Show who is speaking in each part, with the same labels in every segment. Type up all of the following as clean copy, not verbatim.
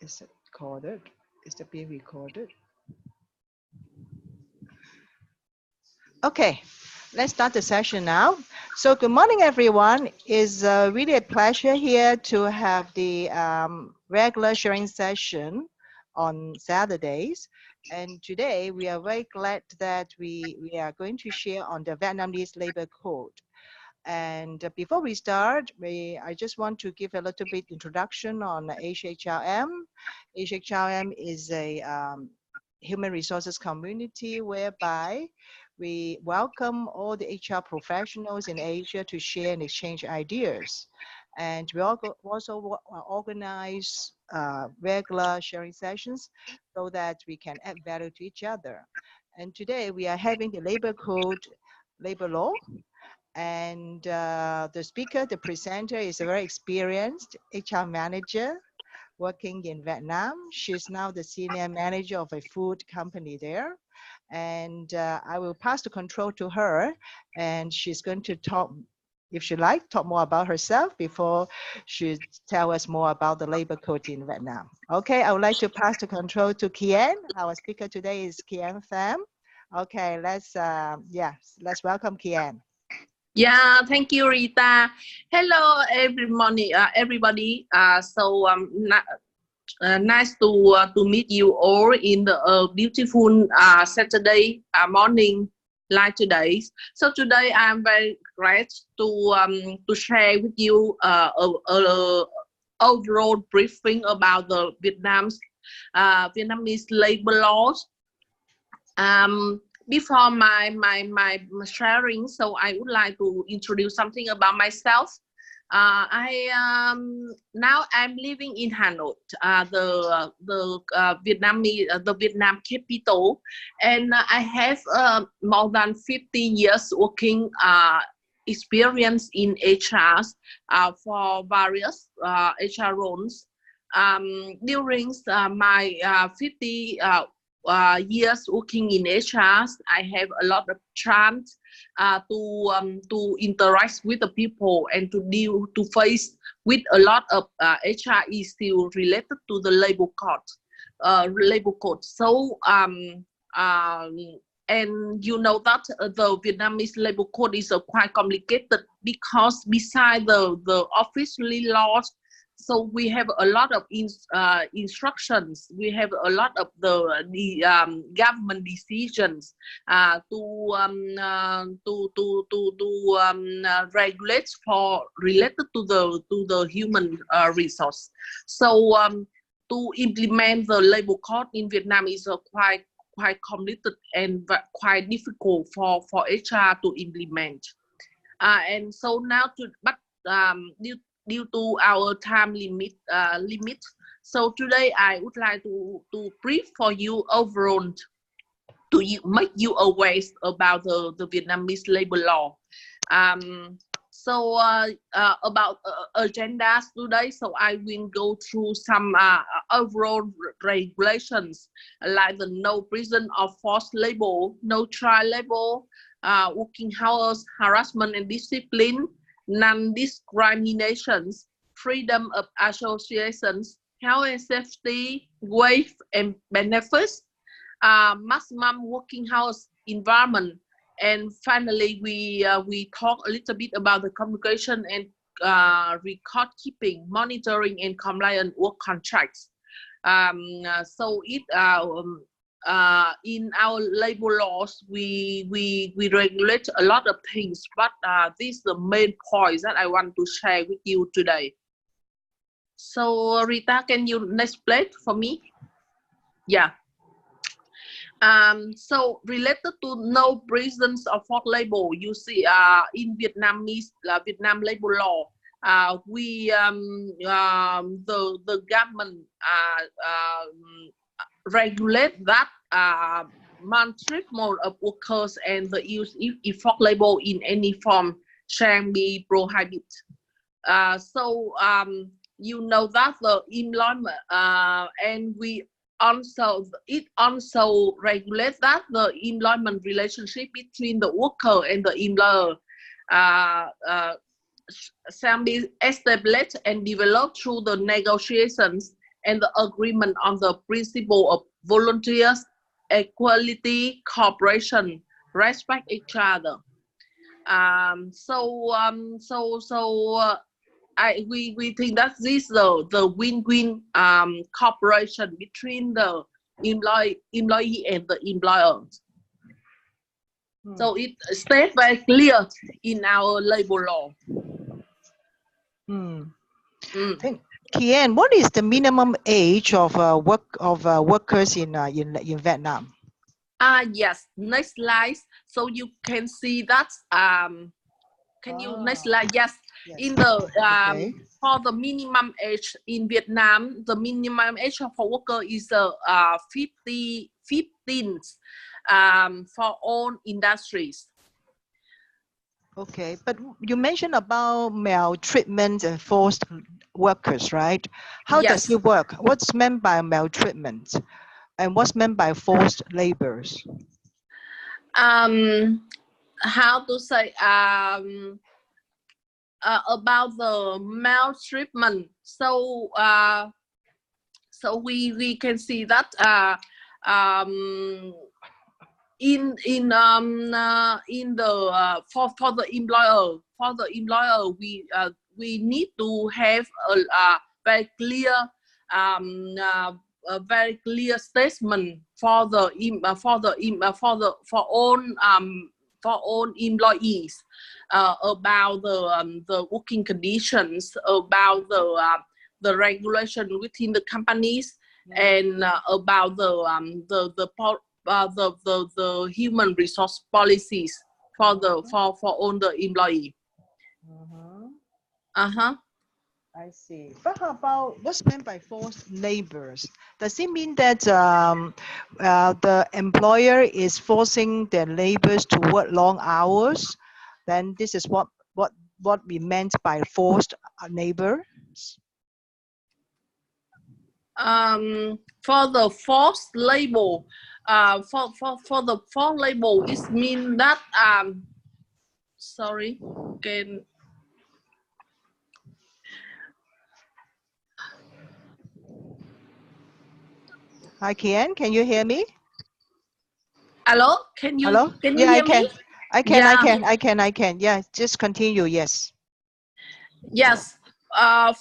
Speaker 1: Is it recorded? Is it being recorded? Okay, let's start the session now. So good morning, everyone. It's really a pleasure here to have the regular sharing session on Saturdays. And today we are very glad that we are going to share on the Vietnamese labor code. And before we start, I just want to give a little bit introduction on HRM. HRM is a human resources community whereby we welcome all the HR professionals in Asia to share and exchange ideas. And we also organize regular sharing sessions so that we can add value to each other. And today we are having the labor code, labor law. And the speaker, the presenter, is a very experienced HR manager working in Vietnam. She's now the senior manager of a food company there. And I will pass the control to her. And she's going to talk, if she like, talk more about herself before she tell us more about the labor code in Vietnam. Okay, I would like to pass the control to Hien. Our speaker today is Pham. Okay, let's welcome Hien.
Speaker 2: Yeah, thank you, Rita. Hello, everybody. Nice to meet you all in the beautiful Saturday morning like today. So today I'm very glad to share with you overall briefing about the Vietnamese labor laws. Before my sharing, so I would like to introduce something about myself. Now I'm living in Hanoi, the Vietnam capital, and I have more than 50 years working experience in HR for various HR roles. During my 50 years working in HR, I have a lot of chance to interact with the people and to face with a lot of HR issues related to the labor code. So and you know that the Vietnamese labor code is quite complicated because beside the official laws, so we have a lot of instructions. We have a lot of the government decisions to regulate for related to the human resource. So to implement the labor code in Vietnam is quite complicated and quite difficult for HR to implement. And so now due to our time limit, so today I would like to brief for you overall to make you aware about the Vietnamese labor law. So about agendas today, so I will go through some overall regulations like the no prison of forced labor, no trial labor, working hours, harassment and discipline, non-discrimination, freedom of associations, health and safety, wage and benefits, maximum working hours environment, and finally we talk a little bit about the communication and record keeping, monitoring and compliant work contracts. So in our labor laws, we regulate a lot of things, but this is the main points that I want to share with you today. So Rita, can you next plate for me? Yeah. So related to no prisons of forced labor, you see in Vietnam labor law, the government regulate that maltreatment of workers and the use of forced labor in any form shall be prohibited. So you know that the employment and it also regulates that the employment relationship between the worker and the employer shall be established and developed through the negotiations and the agreement on the principle of volunteers, equality, cooperation, respect each other. We think that this the win-win cooperation between the employee and the employer. So it states very clear in our labor law.
Speaker 1: Hien, what is the minimum age of workers in Vietnam?
Speaker 2: Yes. Next slide. So you can see that. Can you next slide? Yes. In the for the minimum age in Vietnam, the minimum age for worker is 15 for all industries.
Speaker 1: Okay, but you mentioned about maltreatment and forced workers, right? How does it work? What's meant by maltreatment, and what's meant by forced labors?
Speaker 2: How to say about the maltreatment? So we can see that in the for the employer we need to have a very clear a very clear statement for all employees about the working conditions, about the regulation within the companies, and about the human resource policies for all the employee.
Speaker 1: I see. But how about what's meant by forced labors? Does it mean that the employer is forcing their laborers to work long hours? Then this is what we meant by forced labors.
Speaker 2: For the forced labor, for the forced labor, it means that sorry, can.
Speaker 1: Hi, Hien, can you hear me?
Speaker 2: Hello, can you
Speaker 1: yeah,
Speaker 2: hear me?
Speaker 1: I can. Yeah, just continue. Yes.
Speaker 2: Yes.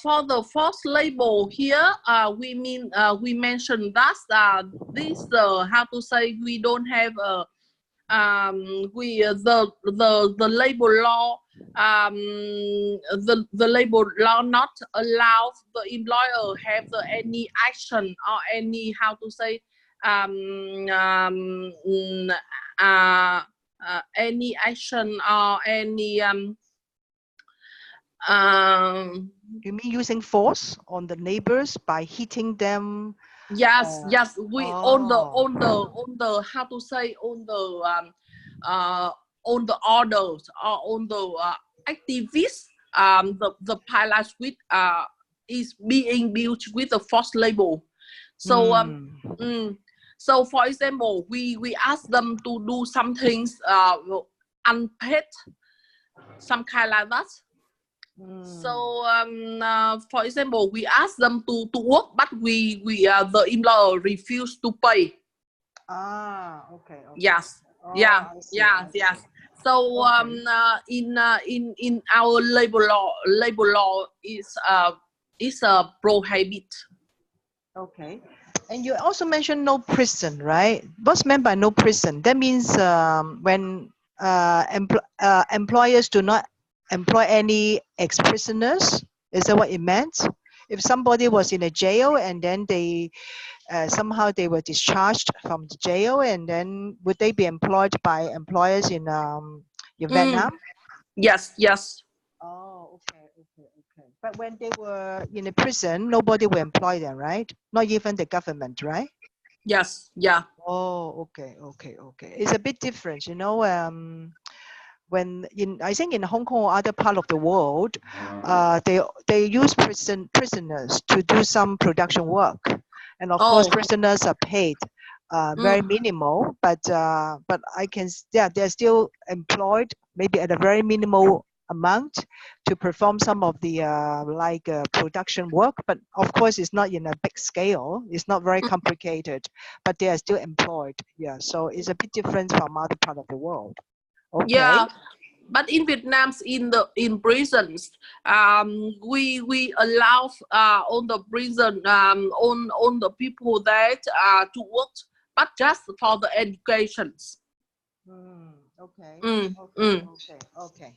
Speaker 2: For the forced labor here, we mentioned that this how to say, we don't have the labor law, the labor law not allow the employer have any action or any, how to say, any action or any
Speaker 1: you mean using force on the neighbors by hitting them?
Speaker 2: Yes, we on the how to say, on the orders or on the activists, the pilots with is being built with the forced labor. So so for example, we ask them to do some things unpaid, some kind like that. So for example, we ask them to work, but the employer refuse to pay.
Speaker 1: Okay.
Speaker 2: Yes. Yes. So in our labor law is a prohibit.
Speaker 1: Okay. And you also mentioned no prison, right? What's meant by no prison? That means when employers do not employ any ex-prisoners. Is that what it meant? If somebody was in a jail and then they somehow they were discharged from the jail, and then would they be employed by employers in Vietnam?
Speaker 2: Yes.
Speaker 1: Oh, okay. But when they were in a prison, nobody will employ them, right? Not even the government, right?
Speaker 2: Yes. Yeah.
Speaker 1: Oh, okay. It's a bit different, you know. When I think in Hong Kong or other part of the world, they use prisoners to do some production work, and of course prisoners are paid very minimal, but I can they're still employed maybe at a very minimal amount to perform some of the production work, but of course it's not in a big scale. It's not very complicated, but they are still employed. Yeah, so it's a bit different from other part of the world. Okay.
Speaker 2: Yeah. But in Vietnam, in prisons, we allow on the prison on the people that to work, but just for the educations.
Speaker 1: Okay.
Speaker 2: Mm,
Speaker 1: Okay.
Speaker 2: mm.
Speaker 1: Okay.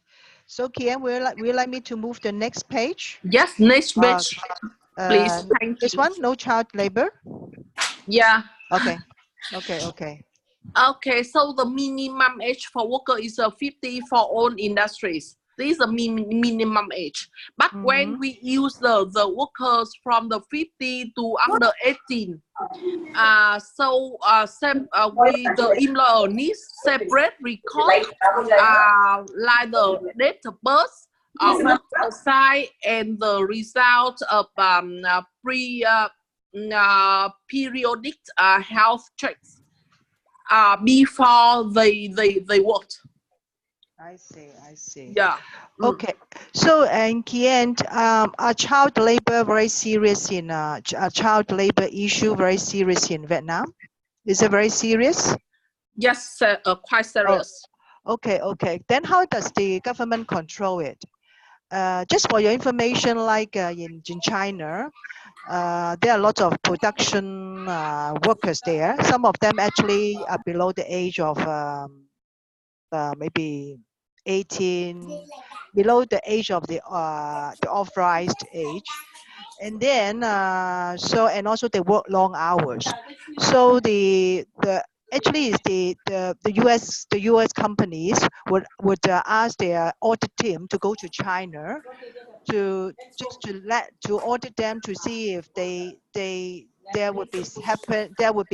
Speaker 1: So Kian, will you like me to move the next page?
Speaker 2: Yes, next page, please. Thank
Speaker 1: This
Speaker 2: you.
Speaker 1: one, no child labor.
Speaker 2: Yeah.
Speaker 1: Okay. Okay.
Speaker 2: Okay, so the minimum age for worker is 50 for all industries. This is the minimum age. But when we use the workers from the 50 to under 18, we the employer needs separate record, like the date of birth, homicide, and the result of periodic health checks. Before they worked.
Speaker 1: I see.
Speaker 2: Yeah.
Speaker 1: Okay. So, and Kian, are child labor very serious in child labor issue very serious in Vietnam? Is it very serious?
Speaker 2: Yes, quite serious.
Speaker 1: Okay. Then how does the government control it? Just for your information, like in China, there are lots of production workers there. Some of them actually are below the age of maybe 18, below the age of the authorized age. And then and also they work long hours. So the actually is the US companies would ask their audit team to go to China to audit them to see if there would be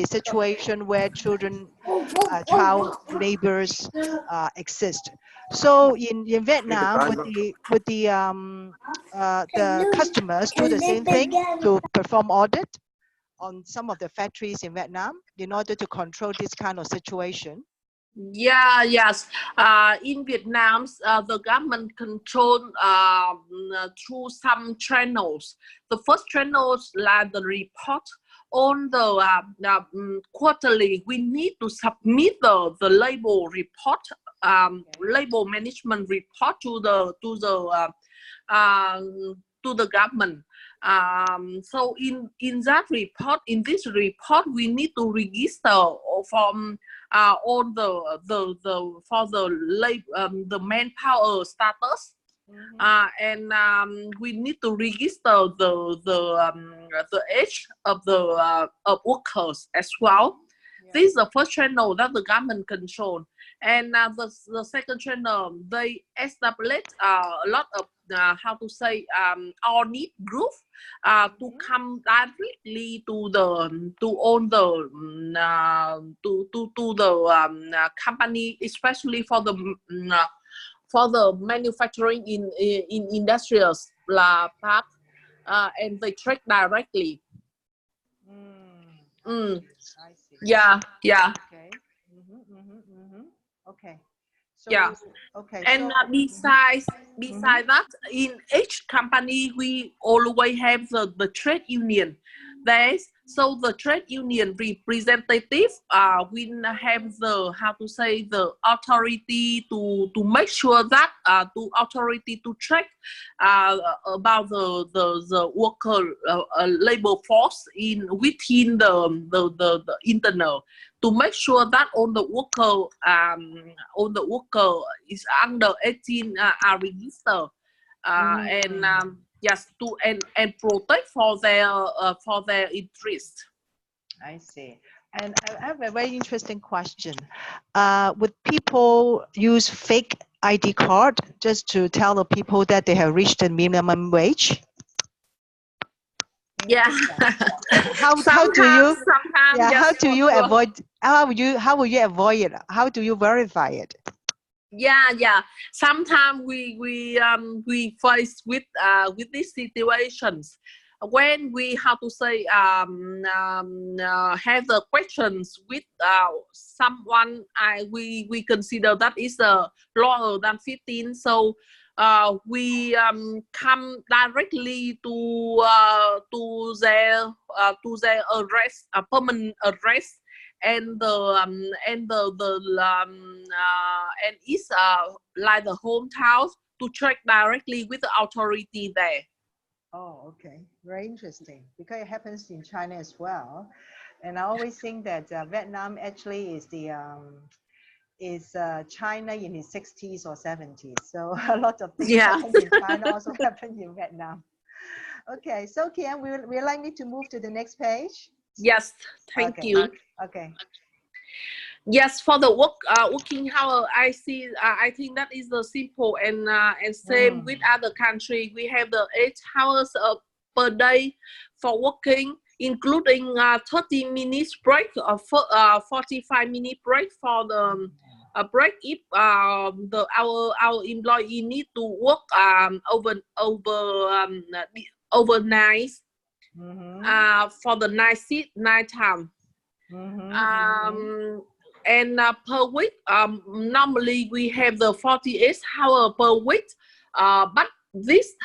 Speaker 1: situation where child laborers exist. So in Vietnam, the customers do the same thing to perform audit on some of the factories in Vietnam in order to control this kind of situation.
Speaker 2: Yeah, yes. In Vietnam, the government control through some channels. The first channels like the report on the quarterly. We need to submit the label report, label management report to the government. So in this report, we need to register from all the manpower status, and we need to register the age of the workers as well. Yeah. This is the first channel that the government control, and the second channel they establish a lot of audit group to come directly to the company, especially for the manufacturing in industrial park, and they track directly.
Speaker 1: I see.
Speaker 2: Yeah.
Speaker 1: Okay. Okay. So,
Speaker 2: yeah.
Speaker 1: Okay.
Speaker 2: And besides that, in each company we always have the trade union. So the trade union representative will have the authority to make sure that authority to check about the worker labor force within the internal, to make sure that all the worker is under 18 are registered, and yes, to and protect for their interest.
Speaker 1: I see. And I have a very interesting question. Would people use fake ID card just to tell the people that they have reached the minimum wage?
Speaker 2: Yeah.
Speaker 1: How do you avoid how will you avoid it? How do you verify it?
Speaker 2: Yeah. Sometimes we face with these situations when we have the questions with someone we consider that is lower than 15. So we come directly to their arrest, permanent arrest, and and it's like the hometown to check directly with the authority there.
Speaker 1: Oh, okay. Very interesting, because it happens in China as well. And I always think that Vietnam actually is the China in its 60s or 70s. So a lot of things
Speaker 2: Yeah.
Speaker 1: happen in China also happen in Vietnam. Okay, so Kian, we like me to move to the next page.
Speaker 2: Yes, thank
Speaker 1: Okay.
Speaker 2: you.
Speaker 1: Okay.
Speaker 2: Yes, for the working hour, I see. I think that is the simple and same with other country. We have the 8 hours per day for working, including 30 minutes break or 45-minute break for the break if our employee need to work overnight for the night time. And per week, normally we have the 48 hours per week, but this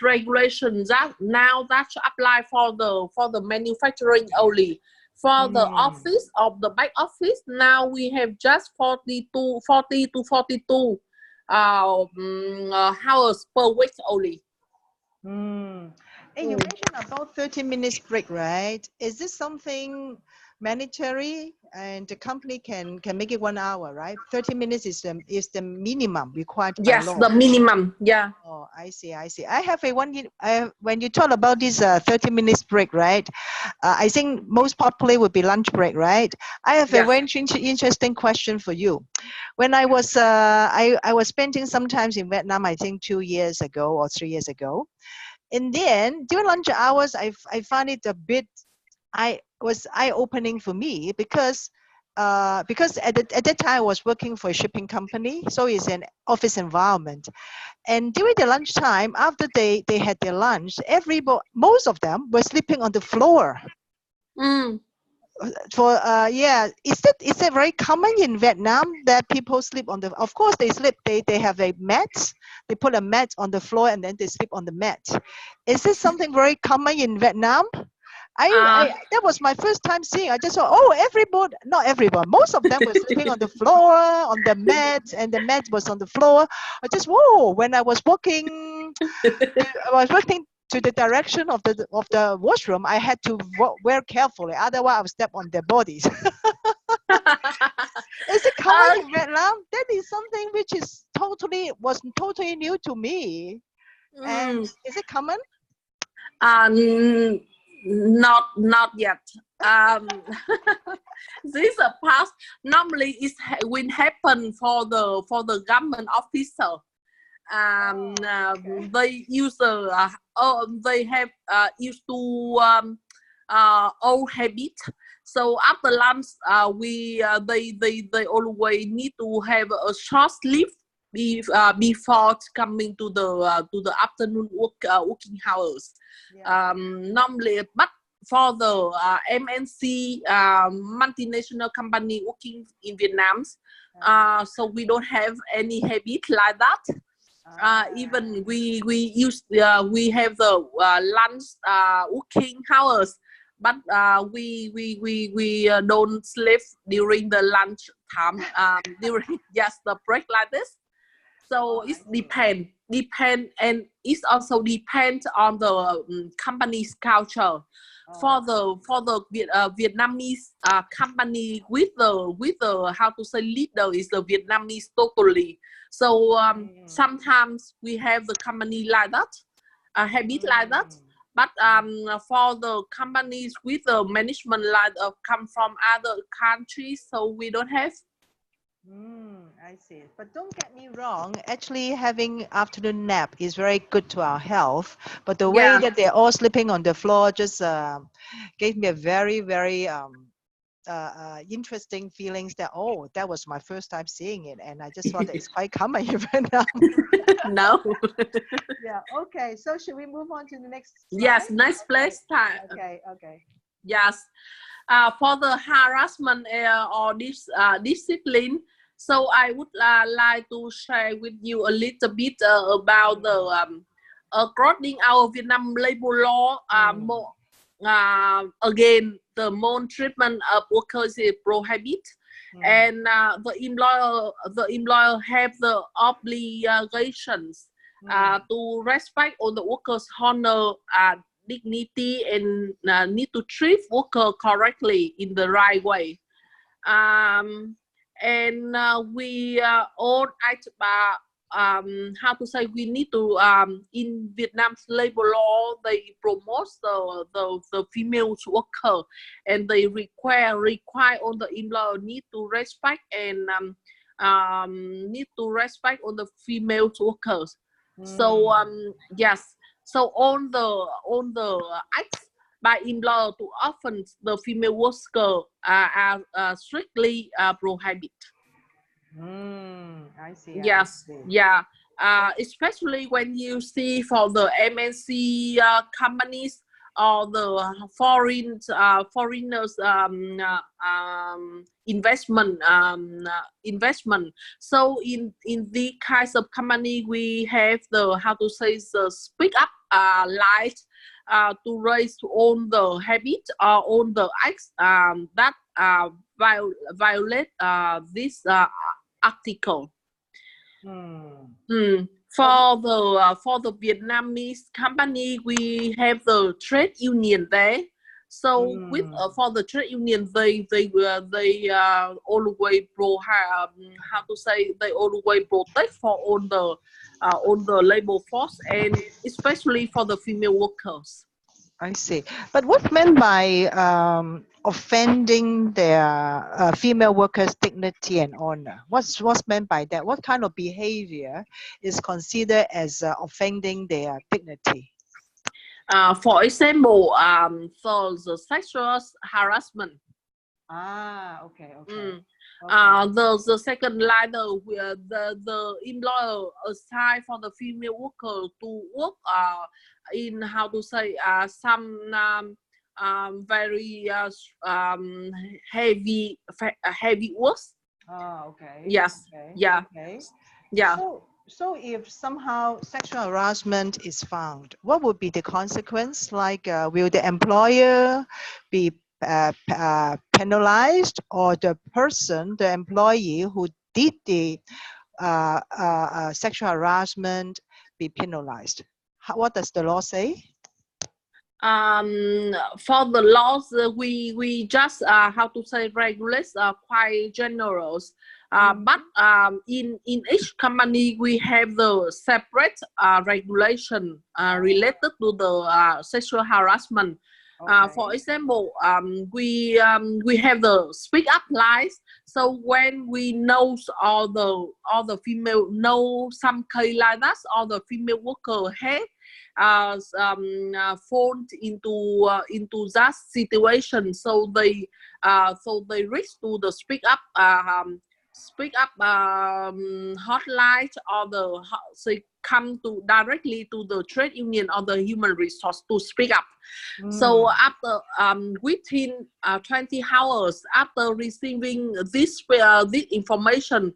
Speaker 2: regulation that now that's apply for the manufacturing only. For the office of the back office, now we have just 40 to 42 hours per week only.
Speaker 1: Hey, you mentioned about 30 minutes break, right? Is this something mandatory, and the company can make it 1 hour, right? 30 minutes is the minimum required by law.
Speaker 2: Yes, the minimum. Yeah.
Speaker 1: Oh, I see. I have when you talk about this 30 minutes break, right? I think most popular would be lunch break, right? I have a very interesting question for you. When I was I was spending sometimes in Vietnam, I think 2 years ago or 3 years ago. And then during lunch hours, I found it a bit eye-opening for me, because at that time I was working for a shipping company, so it's an office environment. And during the lunchtime, after they had their lunch, most of them were sleeping on the floor. Is that very common in Vietnam that people sleep on the? Of course they sleep. They have a mat. They put a mat on the floor and then they sleep on the mat. Is this something very common in Vietnam? That was my first time seeing. I just thought, not everybody, most of them were sleeping on the floor, on the mat, and the mat was on the floor. I just, whoa! When I was walking to the direction of the washroom, I had to wear carefully, otherwise I would step on their bodies. Is it common in Vietnam? That is something which was totally new to me. And is it common?
Speaker 2: Not yet. This past normally it will happen for the government officer. They use they have used to old habit. So after lunch, they always need to have a short sleep before coming to the afternoon working hours. Normally, but for the MNC multinational company working in Vietnam, so we don't have any habit like that. Even we have the lunch working hours, but we don't sleep during the lunch time during just the break like this. So it depends, and it also depends on the company's culture. For the Vietnamese company with the how to say leader is the Vietnamese totally. So sometimes we have the company like that, habit like that. But for the companies with the management like come from other countries, so we don't have.
Speaker 1: I see. But don't get me wrong, actually having afternoon nap is very good to our health. But the way that they're all sleeping on the floor just gave me a very, very interesting feelings that, that was my first time seeing it. And I just thought that it's quite common in Vietnam.
Speaker 2: No.
Speaker 1: Yeah, okay. So should we move on to the next slide?
Speaker 2: Yes, next place time.
Speaker 1: Okay.
Speaker 2: Yes. For the harassment or discipline, So I would like to share with you a little bit about the according our Vietnam labor law. More, again, the maltreatment of workers is prohibited, and the employer have the obligations to respect all the workers' honor, dignity, and need to treat worker correctly in the right way. And we all how to say, we need to in Vietnam's labor law, they promote the female worker, and they require on the employer need to respect and need to respect on the female workers. So yes, so on the acts by employer, too often the female worker are strictly prohibited.
Speaker 1: I see.
Speaker 2: Yes,
Speaker 1: I see.
Speaker 2: yeah. Especially when you see for the MNC companies or the foreigners investment. So in the kinds of company, we have the, how to say, the speak up light to raise on the habit or on the acts that violate this article. For the Vietnamese company, we have the trade union there. So with for the trade union, they always how to say, they always protect for on the labor force, and especially for the female workers.
Speaker 1: I see. But what's meant by offending their female workers' dignity and honor? What's meant by that? What kind of behavior is considered as offending their dignity?
Speaker 2: For example, for the sexual harassment.
Speaker 1: Okay.
Speaker 2: The second line, the employer assign for the female worker to work in, how to say, some very heavy works.
Speaker 1: Okay.
Speaker 2: Yes.
Speaker 1: Okay.
Speaker 2: Yeah.
Speaker 1: Okay.
Speaker 2: Yeah.
Speaker 1: So if somehow sexual harassment is found, what would be the consequence? Like, will the employer be penalized, or the person, the employee who did the sexual harassment be penalized? What does the law say?
Speaker 2: For the laws, we just how to say, regulate quite generous. But in each company, we have the separate regulation related to the sexual harassment. For example, we have the speak up lines. So when we know all the female know some case like that, all the female worker have fall into that situation, so they reach to the speak up hotline, or they come to directly to the trade union or the human resource to speak up. So after within 20 hours after receiving this information,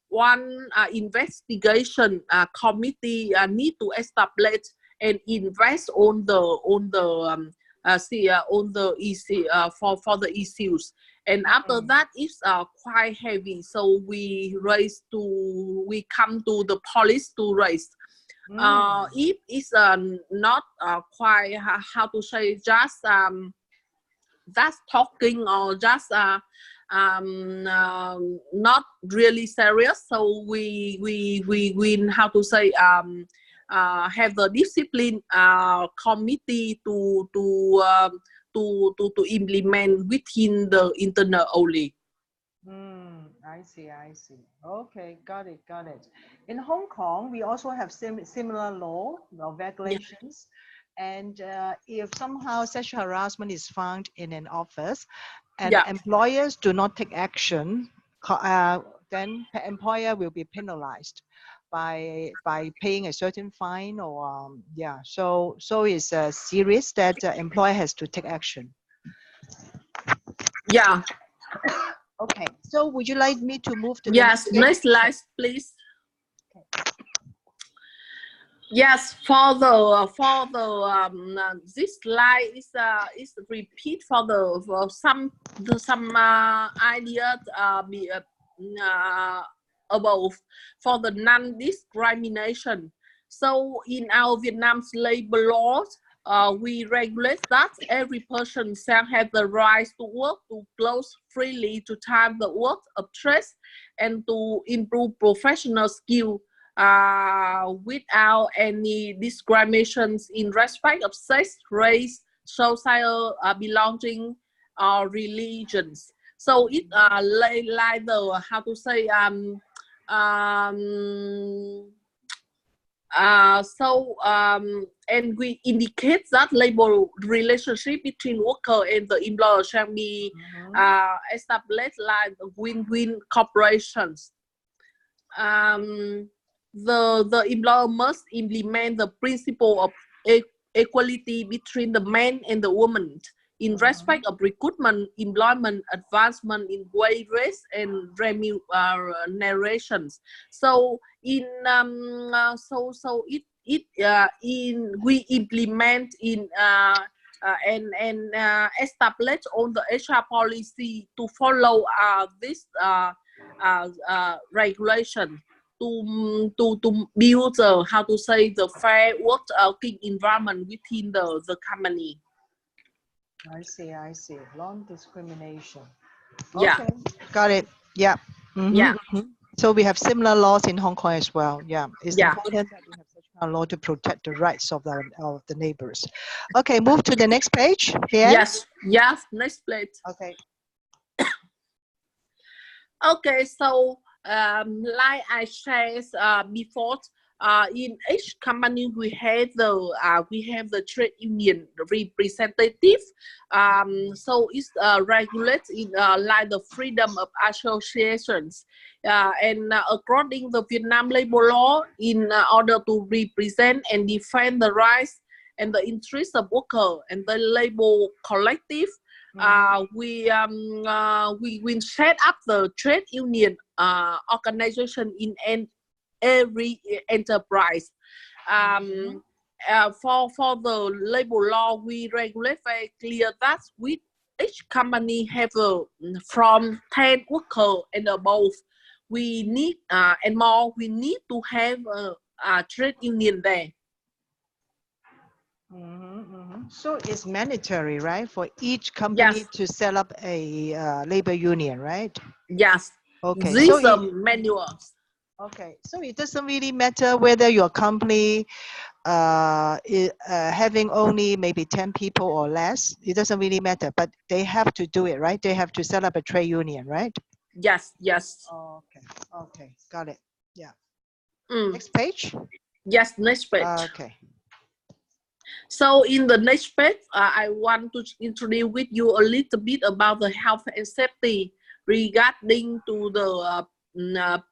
Speaker 2: one investigation committee need to establish and invest on the issue for the issues. And after that, it's quite heavy. So we come to the police to raise. If it's not quite, how to say, just talking, or just not really serious, so we how to say, have the discipline committee to implement within the internal only.
Speaker 1: I see. Okay, got it. In Hong Kong, we also have similar law or regulations. And if somehow sexual harassment is found in an office, and employers do not take action, then the employer will be penalized by paying a certain fine, or so it's serious that employer has to take action. Okay, so would you like me to move to the
Speaker 2: Yes,
Speaker 1: next page?
Speaker 2: next slide, please. Yes, for the this slide is repeat for some ideas above for the non-discrimination. So in our Vietnam's labor laws, we regulate that every person shall have the right to work, to close freely, to time the work of trade, and to improve professional skill without any discriminations in respect of sex, race, social belonging, or religions. So it like the how to say and we indicate that labor relationship between worker and the employer shall be established like win-win corporations. The employer must implement the principle of equality between the man and the woman in respect of recruitment, employment, advancement in wages and remunerations. So in we implement in and establish on the HR policy to follow this regulation to build the how to say the fair working environment within the company.
Speaker 1: I see. Non-discrimination.
Speaker 2: Yeah.
Speaker 1: Okay, got it. Yeah.
Speaker 2: Yeah.
Speaker 1: So we have similar laws in Hong Kong as well. Yeah, it's
Speaker 2: Yeah.
Speaker 1: important that we have such kind of law to protect the rights of the neighbors. Okay, move to the next page. Here.
Speaker 2: Yes. Yes. Next plate.
Speaker 1: Okay.
Speaker 2: Okay. So like I said before, in each company we have the trade union representative. So it's regulated in like the freedom of associations, and according to Vietnam labor law, in order to represent and defend the rights and the interests of workers and the labor collective, we set up the trade union organization in every enterprise. For the labor law, we regulate very clear that with each company have from 10 workers and above. We need and more. We need to have a trade union there.
Speaker 1: So it's mandatory, right, for each company to set up a labor union, right?
Speaker 2: Yes.
Speaker 1: Okay.
Speaker 2: These are manuals.
Speaker 1: Okay, so it doesn't really matter whether your company having only maybe 10 people or less. It doesn't really matter, but they have to do it, right? They have to set up a trade union, right?
Speaker 2: Yes.
Speaker 1: Okay, got it. Yeah.
Speaker 2: Next
Speaker 1: page.
Speaker 2: Yes, next page.
Speaker 1: Okay.
Speaker 2: So in the next page, I want to introduce with you a little bit about the health and safety regarding to the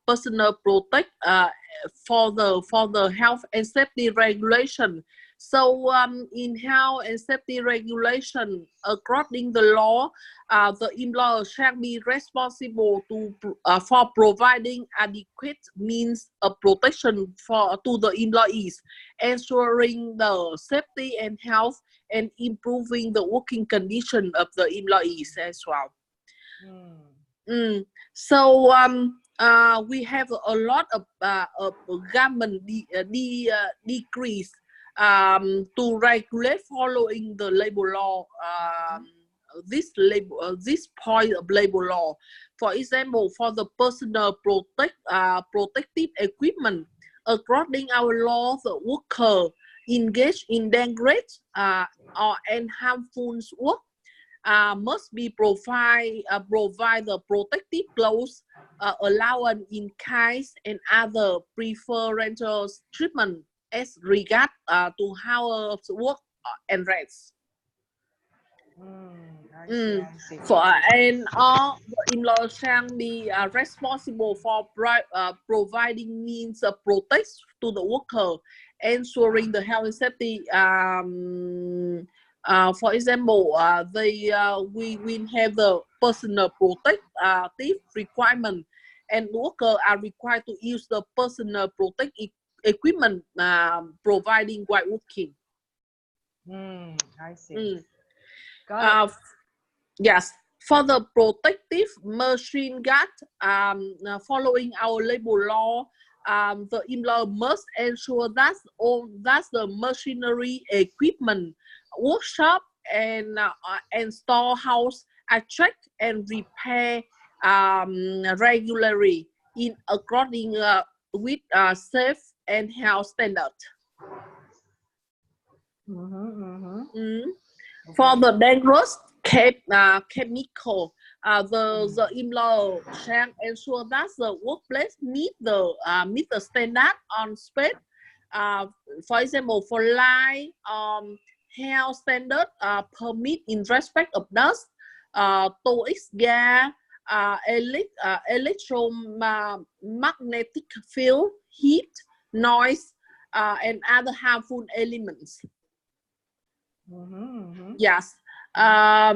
Speaker 2: personal protect for the health and safety regulation. So in health and safety regulation, according the law, the employer shall be responsible for providing adequate means of protection to the employees, ensuring the safety and health, and improving the working condition of the employees as well. So we have a lot of government decrees to regulate following the labor law. This point of labor law, for example, for the personal protective equipment, according our law, the worker engaged in dangerous or harmful work must be provide the protective clothes, allowance in case and other preferential treatment as regard to hours work and rest.
Speaker 1: I see.
Speaker 2: And all the employer shall be responsible for providing means of protection to the worker, ensuring the health and safety For example, we will have the personal protective requirement, and workers are required to use the personal protective equipment providing while working.
Speaker 1: I see. Got it.
Speaker 2: Yes, for the protective machine guard, following our labor law, the employer must ensure that the machinery, equipment, workshop, and storehouse are checked and repaired regularly in according with safe and health standard. For the dangerous chemical, the employer shall ensure that the workplace meet the standard on spec. For example, for line health standard permit in respect of dust, toxic gas, electromagnetic field, heat, noise, and other harmful elements. Yes. For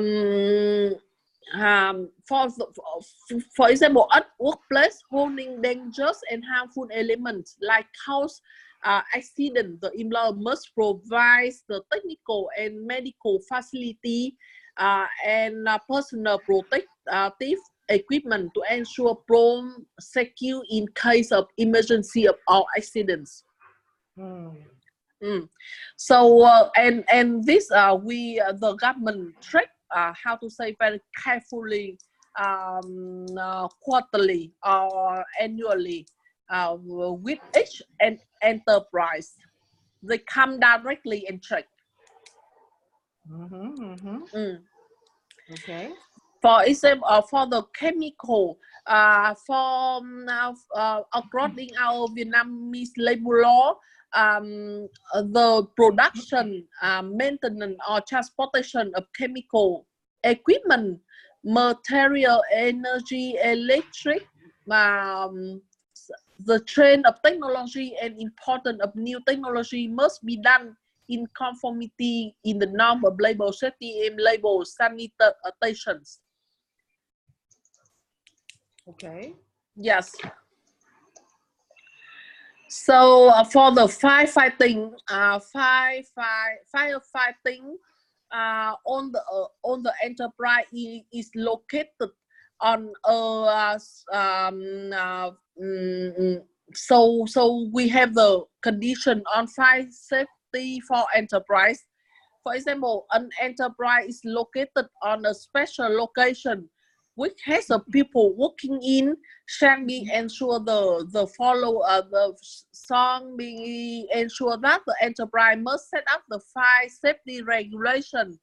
Speaker 2: example, at workplace, holding dangerous and harmful elements like cause accident, the employer must provide the technical and medical facility and personal protective equipment to ensure prompt secure in case of emergency or accidents. So and this the government track how to say very carefully quarterly or annually with each enterprise. They come directly and check.
Speaker 1: Okay.
Speaker 2: For example, for the chemical, according our Vietnamese labor law, the production, maintenance, or transportation of chemical equipment, material, energy, electric, the trend of technology and importance of new technology must be done in conformity in the norm of labor safety and labor sanitation.
Speaker 1: Okay.
Speaker 2: Yes. So for the firefighting, on the enterprise is located on so we have the condition on fire safety for enterprise. For example, an enterprise is located on a special location which has a people working in shall be ensure the follow the song being ensure that the enterprise must set up the fire safety regulation,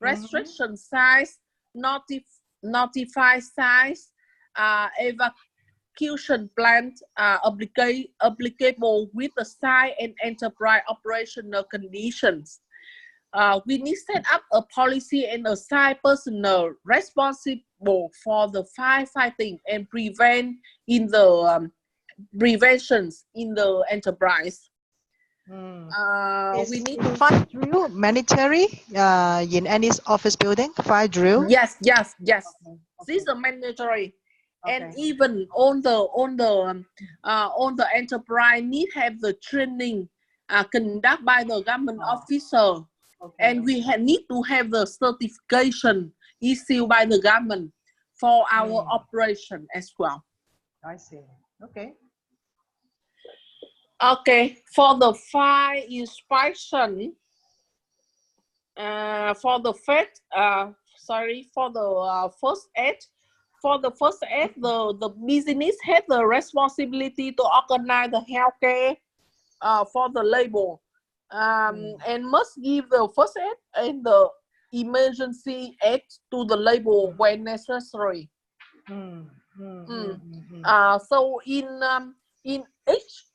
Speaker 2: restriction size, notify size, execution plan applicable with the site and enterprise operational conditions. We need to set up a policy and assign personnel responsible for the firefighting and prevent in the preventions in the enterprise. We need to
Speaker 1: fire drill mandatory in any office building. Fire drill.
Speaker 2: Yes. This is mandatory. And even on the enterprise need have the training conducted by the government officer. And we need to have the certification issued by the government for our operation as well.
Speaker 1: I see. Okay.
Speaker 2: Okay, for the fire inspection, for the first aid. For the first aid, the business has the responsibility to organize the healthcare for the labor. And must give the first aid and the emergency aid to the labor when necessary. So in each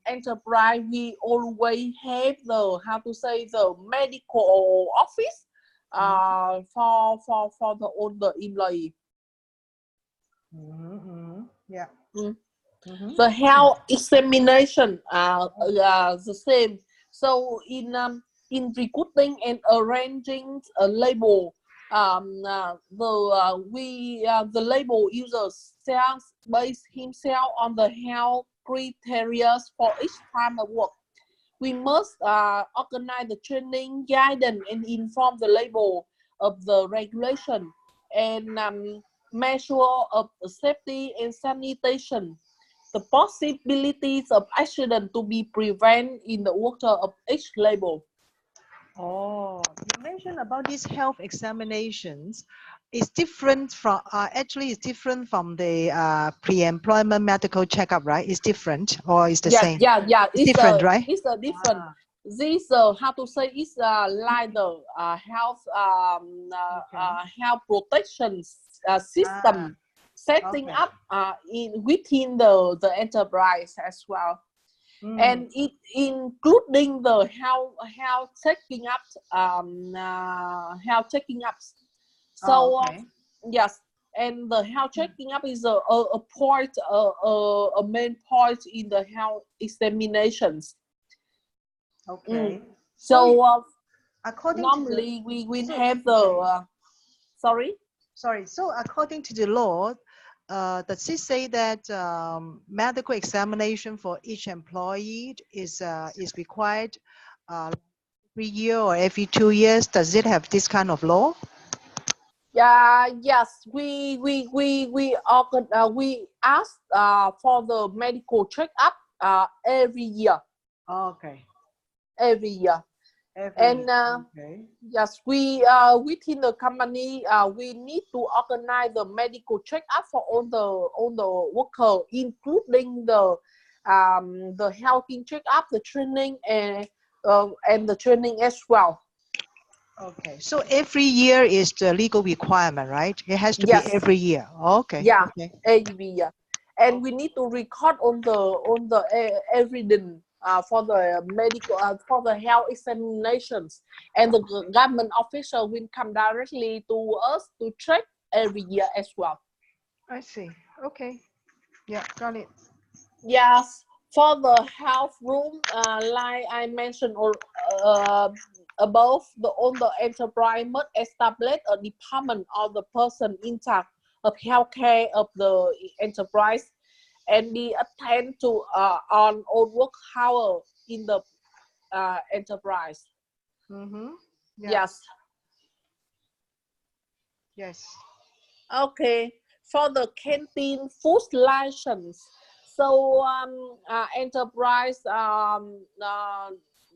Speaker 2: enterprise, we always have the medical office for the employee.
Speaker 1: Yeah.
Speaker 2: The health examination the same. So in in recruiting and arranging a label. The label user sells based himself on the health criteria for each time of work. We must organize the training, guidance, and inform the label of the regulation and measure of safety and sanitation. The possibilities of accident to be prevented in the water of each label.
Speaker 1: Oh, you mentioned about these health examinations. It's different from actually it's different from the pre-employment medical checkup, right? It's different or it's the same?
Speaker 2: Yeah.
Speaker 1: It's different, right?
Speaker 2: It's a different. This how to say is like the health health protection system setting up within the enterprise as well. And it including the health checking up health checking ups. So yes, and the health checking up is a point a main point in the health examinations.
Speaker 1: Okay.
Speaker 2: So
Speaker 1: according
Speaker 2: normally
Speaker 1: to the,
Speaker 2: we have the sorry.
Speaker 1: So according to the law, does it say that medical examination for each employee is required every year or every 2 years? Does it have this kind of law?
Speaker 2: Yes, we ask for the medical checkup every year.
Speaker 1: Okay.
Speaker 2: Every year. Yes, we within the company we need to organize the medical checkup for all the worker, including the health checkup, the training and the training as well.
Speaker 1: Okay, so every year is the legal requirement, right? It has to be every year. Okay.
Speaker 2: Yeah, every year, and we need to record on the evidence for the medical for the health examinations, and the government official will come directly to us to check every year as well.
Speaker 1: I see. Okay. Yeah, got it.
Speaker 2: Yes, for the health room, like I mentioned above, on the enterprise must establish a department of the person in charge of healthcare of the enterprise, and be attend to on work hour in the enterprise. Yes. Okay. For the canteen food license, so enterprise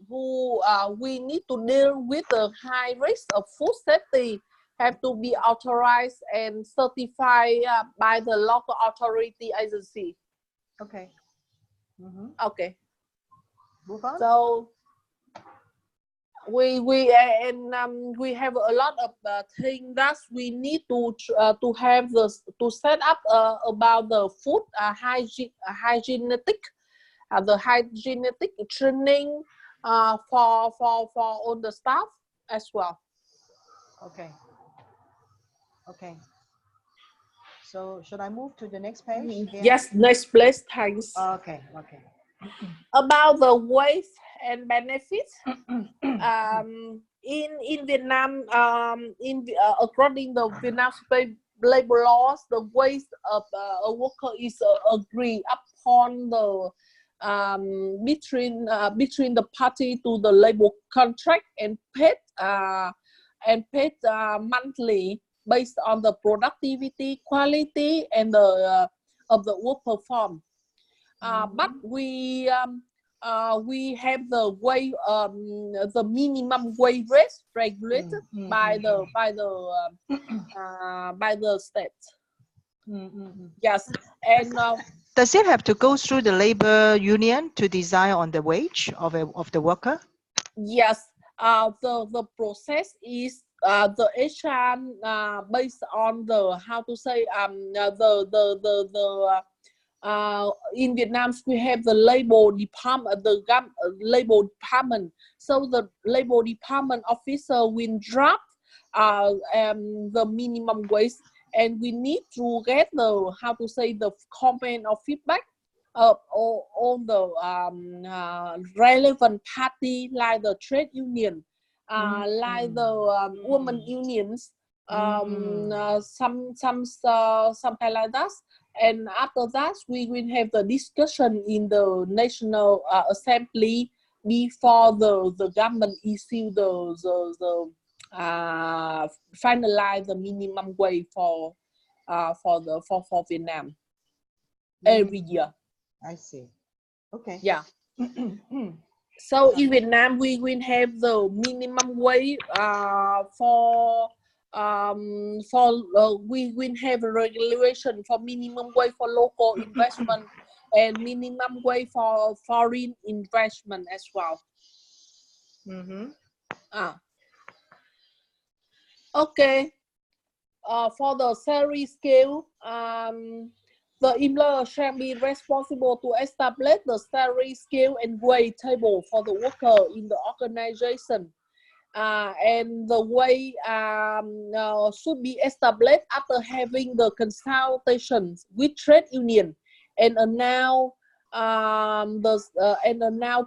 Speaker 2: who we need to deal with the high risk of food safety have to be authorized and certified by the local authority agency.
Speaker 1: Okay.
Speaker 2: Okay.
Speaker 1: Move on.
Speaker 2: So we have a lot of things that we need to have to set up about the food hygienic training for all the staff as well.
Speaker 1: Okay. Okay. So should I move to the next page?
Speaker 2: Yes, next place, thanks.
Speaker 1: Okay.
Speaker 2: About the wage and benefits. In Vietnam, according to Vietnam labor laws, the wage of a worker is agreed upon the between the party to the labor contract and paid monthly based on the productivity, quality, and the of the work performed. But we have the wage, the minimum wage rate regulated by the state. Yes, and
Speaker 1: does it have to go through the labor union to decide on the wage of the worker?
Speaker 2: Yes, the process is the HRM based on the how to say in Vietnam we have the labor department, labor department. So the labor department officer will draft the minimum wage, and we need to get the how to say the comment or feedback all the relevant party like the trade union, like the women unions, something like that. And after that, we will have the discussion in the National Assembly before the government issue the finalize the minimum wage for Vietnam every year.
Speaker 1: I see. Okay.
Speaker 2: Yeah. So in Vietnam, we will have the minimum wage we will have a regulation for minimum wage for local investment and minimum wage for foreign investment as well. Okay. For the salary scale, the employer shall be responsible to establish the salary scale and wage table for the worker in the organization. And the way should be established after having the consultations with trade union and now to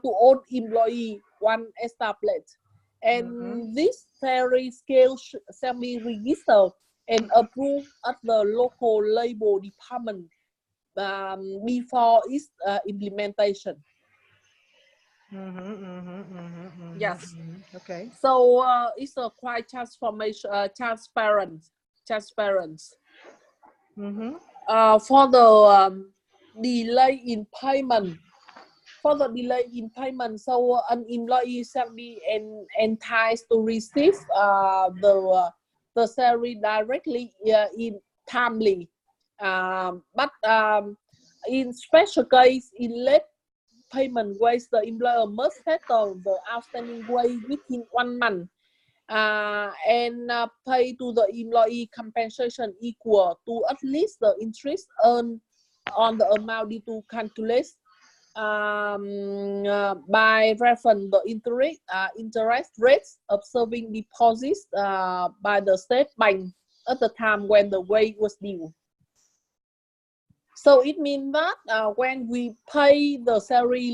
Speaker 2: all employee one established. And this salary scale shall be registered and approved at the local labor department before its implementation. Yes.
Speaker 1: Okay.
Speaker 2: So it's a quite transparent. For the delay in payment. For the delay in payment, so an employee shall be entitled to receive the salary directly in timely. But in special case, in late payment ways, the employer must settle the outstanding wage within 1 month and pay to the employee compensation equal to at least the interest earned on the amount due to calculate by reference the interest rates observing deposits by the state bank at the time when the wage was due. So it means that when we pay the salary,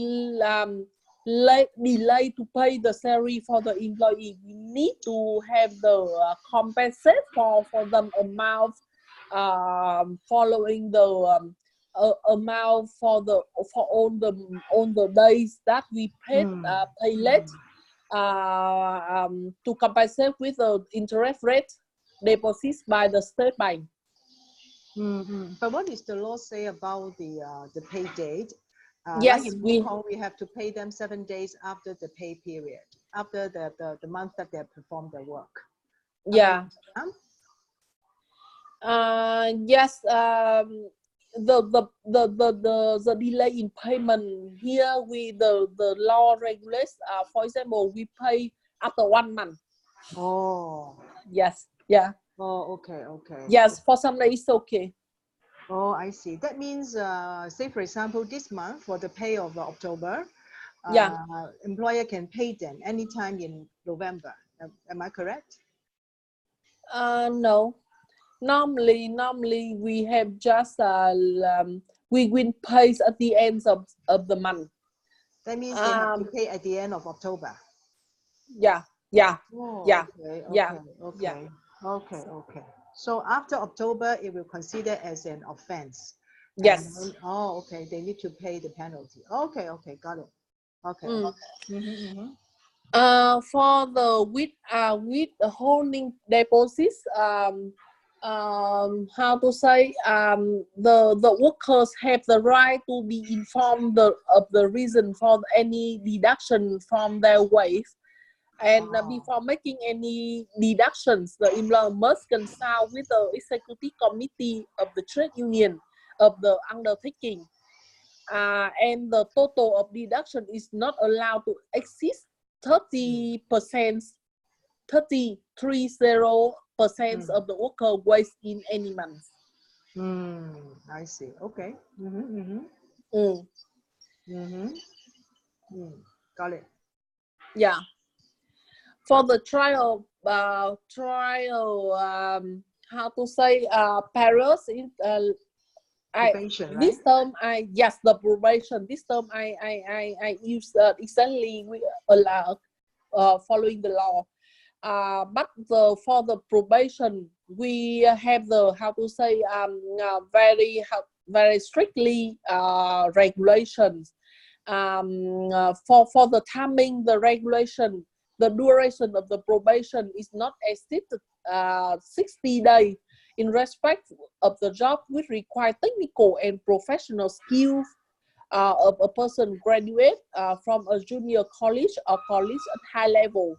Speaker 2: delay to pay the salary for the employee, we need to have the compensate for the amount following the amount for all the days that we pay late to compensate with the interest rate deposits by the state bank.
Speaker 1: But what does the law say about the pay date?
Speaker 2: Yes,
Speaker 1: like in Hong Kong, we have to pay them 7 days after the pay period, after the month that they have performed their work.
Speaker 2: Yeah. Yes. The delay in payment here, the law regulates. For example, we pay after 1 month.
Speaker 1: Oh.
Speaker 2: Yes. Yeah.
Speaker 1: Oh, okay.
Speaker 2: Yes, for some days it's okay.
Speaker 1: Oh, I see. That means, say for example, this month for the pay of October, employer can pay them anytime in November. Am I correct?
Speaker 2: No. Normally we have just we will pay at the end of the month.
Speaker 1: That means they have to pay at the end of October.
Speaker 2: Yeah.
Speaker 1: Oh,
Speaker 2: yeah.
Speaker 1: Okay. So after October, it will consider as an offense.
Speaker 2: Yes.
Speaker 1: Then, okay. They need to pay the penalty. Okay. Got it. Okay.
Speaker 2: For the with holding deposits, how to say, the workers have the right to be informed of the reason for any deduction from their wage. And before making any deductions, the employer must consult with the executive committee of the trade union of the undertaking. And the total of deduction is not allowed to exceed 30%, 30% of the worker wage in any month.
Speaker 1: I see. Okay. Got it.
Speaker 2: Yeah. For the trial, how to say, periods
Speaker 1: Probation, right?
Speaker 2: This term yes, the probation. This term I use exactly following the law. But for the probation, we have the very strictly regulations. For the timing, the regulation, the duration of the probation is not exceeded 60 days in respect of the job which require technical and professional skills of a person graduate from a junior college or college at high level.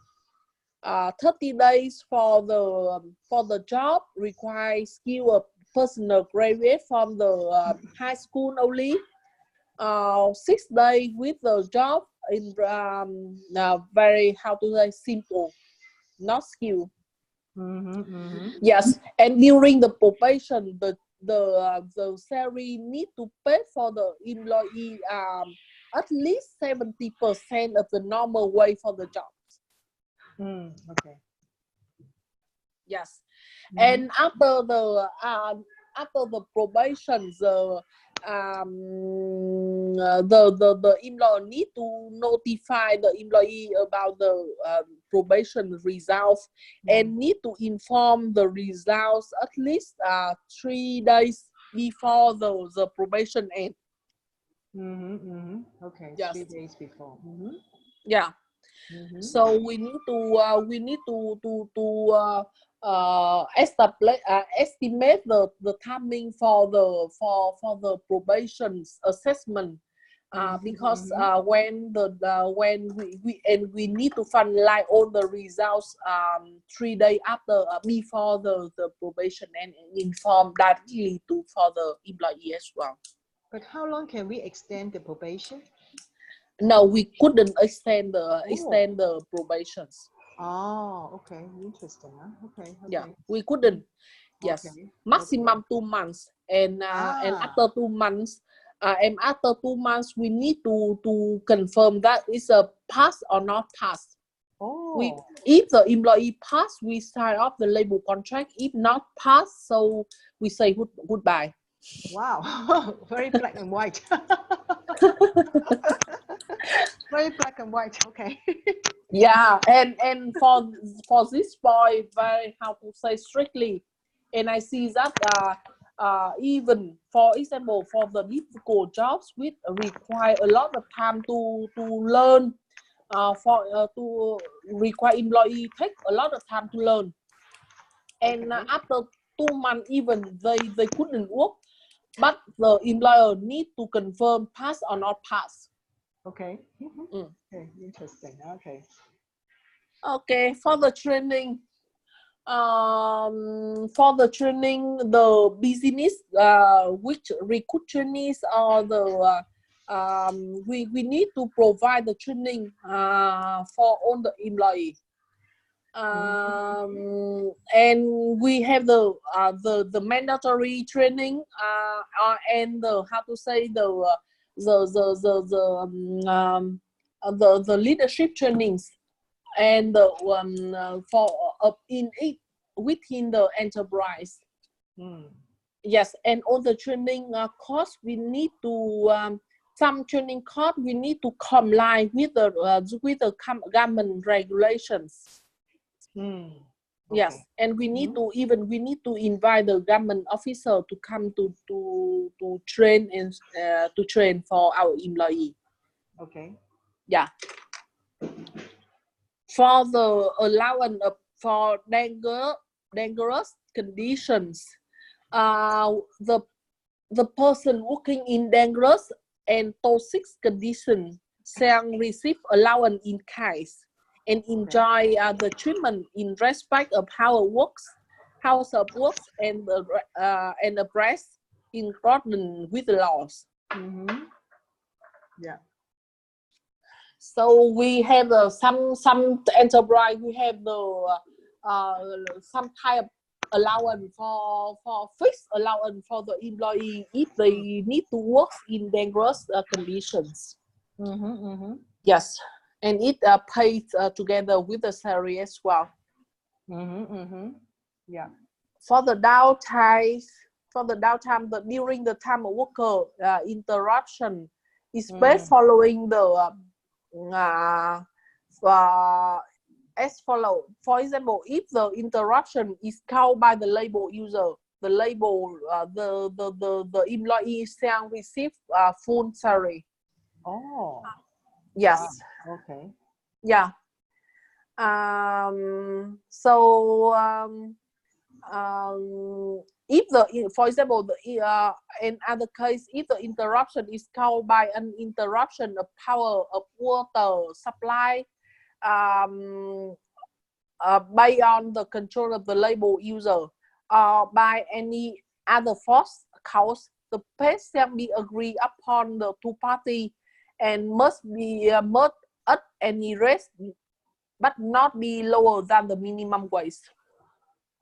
Speaker 2: 30 days for the job requires skill of personal graduate from the high school only. 6 days with the job in very simple, not skill. Yes, and during the probation, the salary need to pay for the employee at least 70% of the normal wage for the job.
Speaker 1: Okay.
Speaker 2: Yes, and after the probation, the employer need to notify the employee about the probation results and need to inform the results at least 3 days before the probation end.
Speaker 1: Okay.
Speaker 2: Yes.
Speaker 1: 3 days before.
Speaker 2: Yeah. So we need to estimate the timing for the probation assessment, because when we need to finalize all the results 3 days after before the probation and inform directly for the employee as well.
Speaker 1: But how long can we extend the probation?
Speaker 2: No, we couldn't extend the probations.
Speaker 1: Oh, okay, interesting. Huh? Okay.
Speaker 2: Yeah, we couldn't. Yes,
Speaker 1: Okay.
Speaker 2: maximum 2 months, and after 2 months, we need to confirm that it's a pass or not pass.
Speaker 1: Oh.
Speaker 2: If the employee pass, we sign off the labor contract. If not pass, so we say goodbye.
Speaker 1: Wow, very black and white. Very black and white. Okay.
Speaker 2: Yeah, and for this point, very strictly, and I see that even for example for the difficult jobs which require a lot of time to learn, to require employee take a lot of time to learn, and after 2 months even they couldn't work, but the employer need to confirm pass or not pass.
Speaker 1: Okay. Okay, interesting. Okay.
Speaker 2: Okay, for the training, the business which recruit trainees or the we need to provide the training for all the employees. And we have the mandatory training and the leadership trainings, and within the enterprise. Yes, and all the training course we need to some training course we need to comply with the government regulations.
Speaker 1: Okay.
Speaker 2: Yes, and we need to invite the government officer to come to train and to train for our employee.
Speaker 1: Okay.
Speaker 2: Yeah. For the allowance for dangerous conditions, the person working in dangerous and toxic conditions shall receive allowance in case and enjoy the treatment in respect of house of works and the rest in accordance with the laws.
Speaker 1: Yeah.
Speaker 2: So we have some enterprise. We have some type of allowance for fixed allowance for the employee if they need to work in dangerous conditions. Yes, and it pays together with the salary as well.
Speaker 1: Yeah.
Speaker 2: For the downtime, downtime, during the time of worker interruption is based following the as follow. For example, if the interruption is called by the label user, the label the employee shall receive full salary.
Speaker 1: Oh.
Speaker 2: Yes.
Speaker 1: Wow. Okay.
Speaker 2: Yeah. If for example, in other case, if the interruption is caused by an interruption of power of water supply, beyond the control of the label user, or by any other force cause, the pay shall be agreed upon the two parties and must be met at any rate, but not be lower than the minimum wage.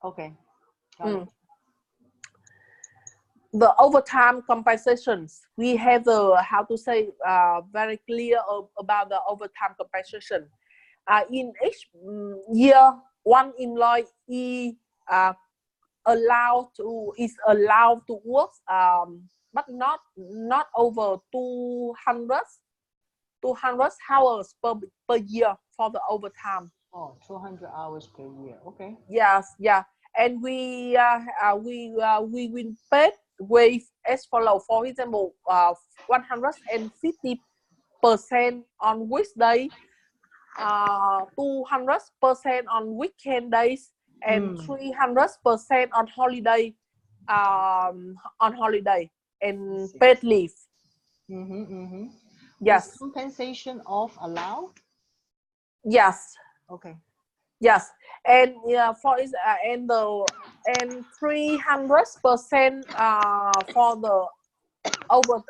Speaker 1: Okay.
Speaker 2: The overtime compensations, we have the how to say very clear about the overtime compensation. In each year, one employee is allowed to work, but not over 200 hours per year for the overtime.
Speaker 1: Oh, 200 hours per year. Okay.
Speaker 2: Yes, yeah, and we will pay with as follow. For example, 150% on weekday, 200% on weekend days, and 300% on holiday, and paid leave. Yes.
Speaker 1: Is compensation of allowed?
Speaker 2: Yes.
Speaker 1: Okay.
Speaker 2: Yes, and and 300% for the over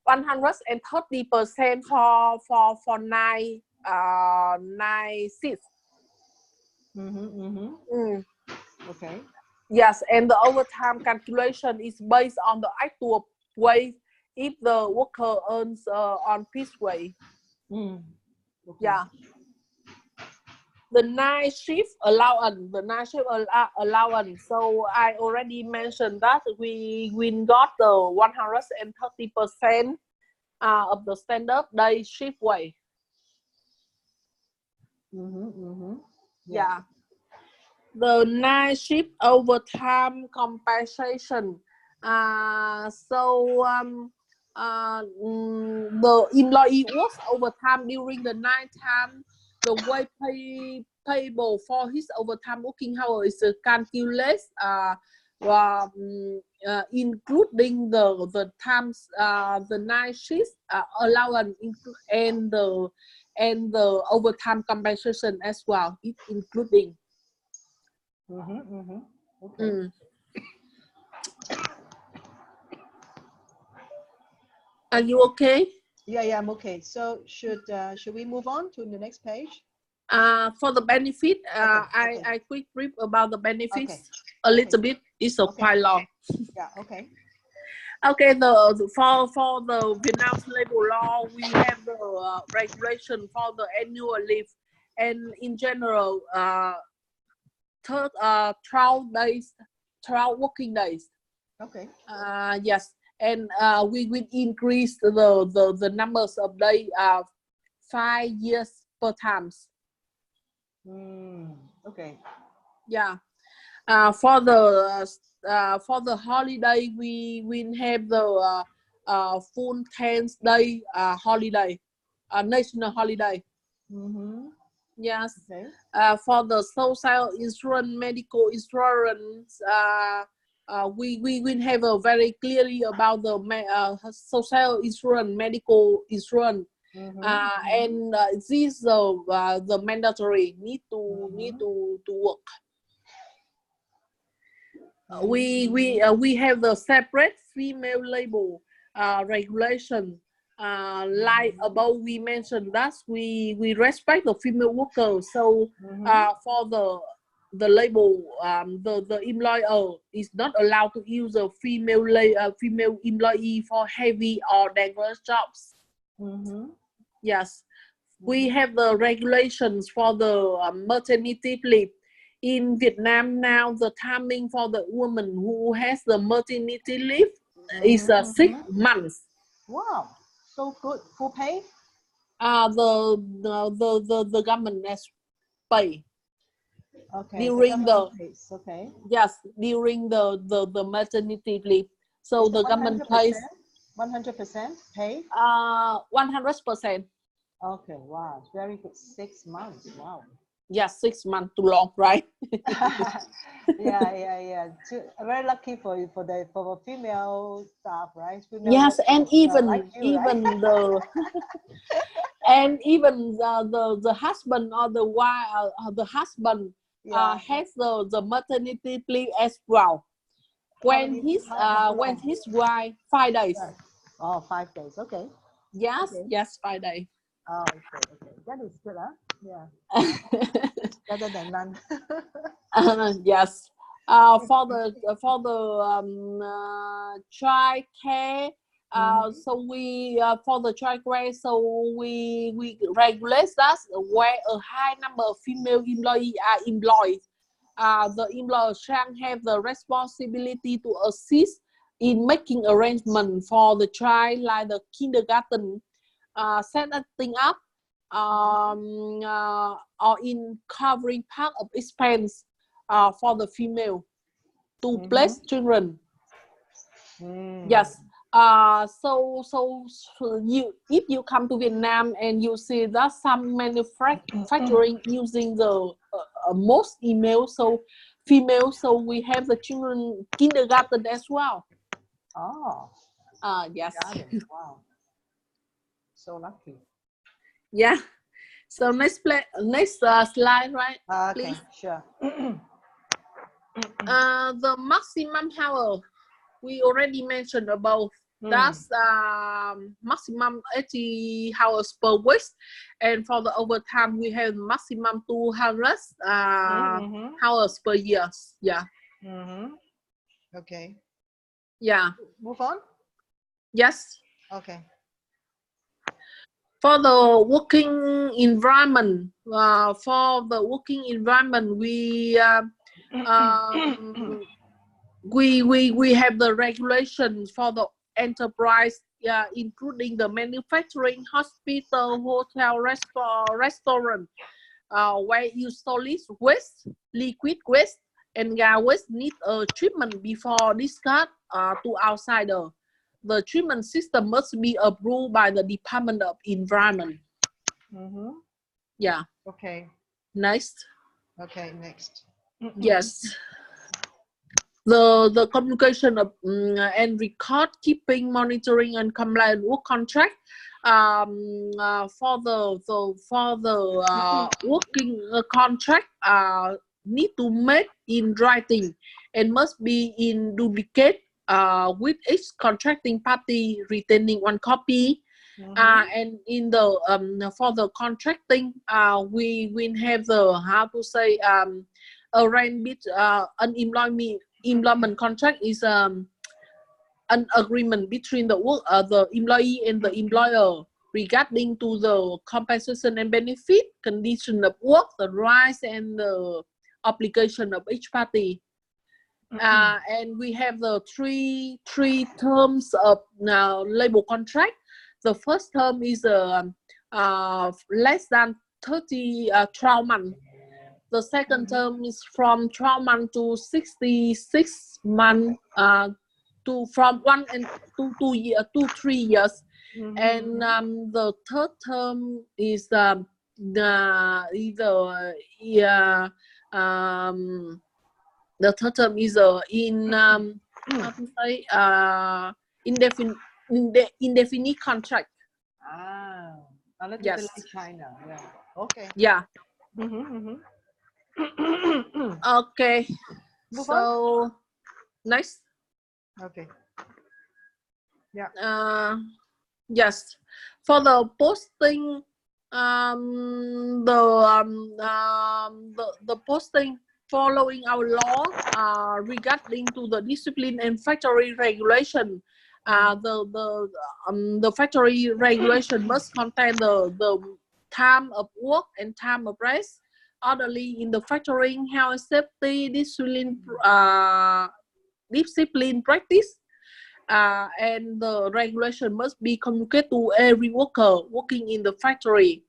Speaker 2: 130% for night shifts.
Speaker 1: Okay.
Speaker 2: Yes, and the overtime calculation is based on the actual wage if the worker earns on piece wage.
Speaker 1: Okay.
Speaker 2: Yeah. The night shift allowance, So I already mentioned that we got the 130% of the standard day shift wage. Yeah. The night shift overtime compensation. The employee works overtime during the night time. The way payable for his overtime working hour is calculated, including the times, the night shift allowance, and the overtime compensation as well, including.
Speaker 1: Okay.
Speaker 2: Are you okay?
Speaker 1: Yeah, I'm okay. So should we move on to the next page?
Speaker 2: For the benefit,
Speaker 1: okay.
Speaker 2: I quick brief about the benefits a little bit. It's quite long.
Speaker 1: Yeah. Okay.
Speaker 2: Okay. For the Vietnam's labor law, we have the regulation for the annual leave, and in general, 12 working days.
Speaker 1: Okay.
Speaker 2: Yes, and we will increase the numbers of days 5 years per times.
Speaker 1: Okay.
Speaker 2: Yeah. For the holiday, we will have the full 10-day holiday, national holiday. Yes.
Speaker 1: Okay.
Speaker 2: For the social insurance, medical insurance, we will have a very clearly about the social insurance, medical insurance, and this the mandatory need to work. We have the separate female labor regulation. Like above, we mentioned that we respect the female workers. So for the label, the employer is not allowed to use a female employee for heavy or dangerous jobs. Yes, we have the regulations for the maternity leave. in Vietnam now, the timing for the woman who has the maternity leave is 6 months.
Speaker 1: Wow, so good. Full pay?
Speaker 2: The government has pay.
Speaker 1: Okay.
Speaker 2: During the
Speaker 1: okay.
Speaker 2: Yes, during the maternity leave. So
Speaker 1: Is
Speaker 2: the government pays
Speaker 1: 100% pay?
Speaker 2: 100%.
Speaker 1: Okay, wow, very good. 6 months, wow.
Speaker 2: Yes, 6 months too long, right?
Speaker 1: yeah. Very lucky for you, for the female staff, right? Female
Speaker 2: Yes, and even
Speaker 1: like you,
Speaker 2: even
Speaker 1: right?
Speaker 2: the and even the husband or the wife, the husband has the maternity leave as well. When his wife 5 days.
Speaker 1: Oh, 5 days. Okay.
Speaker 2: Yes,
Speaker 1: Okay.
Speaker 2: yes, 5 days.
Speaker 1: Oh, okay. That is good, huh? Yeah. Better than none.
Speaker 2: Yes. For the child care, so we for the child care, so we regulate that where a high number of female employees are employed. The employer shall have the responsibility to assist in making arrangements for the child, like the kindergarten, setting up, or in covering part of expense for the female to place children. Yes. So you, if you come to Vietnam and you see that some manufacturing using the most female, so we have the children kindergarten as well.
Speaker 1: Oh.
Speaker 2: Yes.
Speaker 1: Wow. So lucky.
Speaker 2: Yeah. So next slide, right?
Speaker 1: Okay,
Speaker 2: please.
Speaker 1: Sure.
Speaker 2: The maximum hour we already mentioned about. That's maximum 80 hours per week, and for the overtime we have maximum 200 hours per year. Yeah.
Speaker 1: Okay.
Speaker 2: Yeah.
Speaker 1: Move on.
Speaker 2: Yes.
Speaker 1: Okay.
Speaker 2: For the working environment, we have the regulations for the enterprise, including the manufacturing, hospital, hotel, restaurant, where you solid waste, liquid waste, and gas waste need a treatment before discard to outsider. The treatment system must be approved by the Department of Environment. Yeah.
Speaker 1: Okay.
Speaker 2: Next.
Speaker 1: Okay, next.
Speaker 2: Yes. The communication of and record keeping, monitoring, and compliance work contract for the working contract need to make in writing and must be in duplicate with each contracting party retaining one copy. And in the for the contracting, we will have the arrangement employment contract is an agreement between the employee and the employer regarding to the compensation and benefit, condition of work, the rights and the obligation of each party. And we have the three terms of labor contract. The first term is less than 12 months. The second term is from 12 months to 66 months, from 1 and 3 years. And the third term is the third term is indefinite contract.
Speaker 1: A little
Speaker 2: Yes.
Speaker 1: bit like China. Yeah. Okay.
Speaker 2: Yeah. Okay.
Speaker 1: Move
Speaker 2: so
Speaker 1: on.
Speaker 2: Next.
Speaker 1: Okay. Yeah.
Speaker 2: Yes. For the posting, the posting following our law regarding to the discipline and factory regulation. The factory regulation must contain the time of work and time of rest, orderly in the factory, health, safety, discipline practice, and the regulation must be communicated to every worker working in the factory,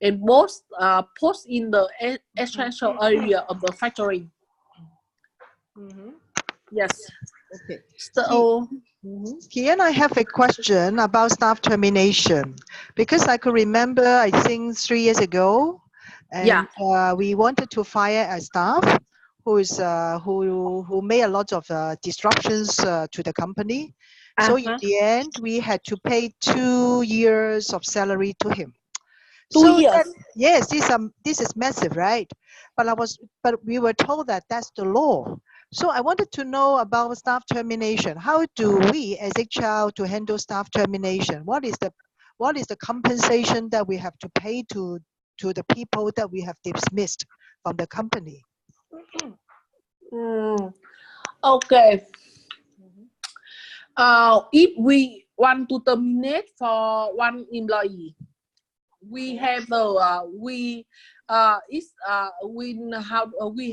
Speaker 2: and both post in the essential area of the factory. Yes.
Speaker 1: Okay.
Speaker 2: So,
Speaker 1: Kian, I have a question about staff termination, because I could remember, I think 3 years ago, and we wanted to fire a staff who made a lot of disruptions to the company. So in the end, we had to pay 2 years of salary to him.
Speaker 2: 2 years.
Speaker 1: Yes, this is massive, right? But we were told that that's the law. So I wanted to know about staff termination. How do we, as HR, to handle staff termination? What is the compensation that we have to pay to the people that we have dismissed from the company?
Speaker 2: Okay. If we want to terminate for one employee, we have the we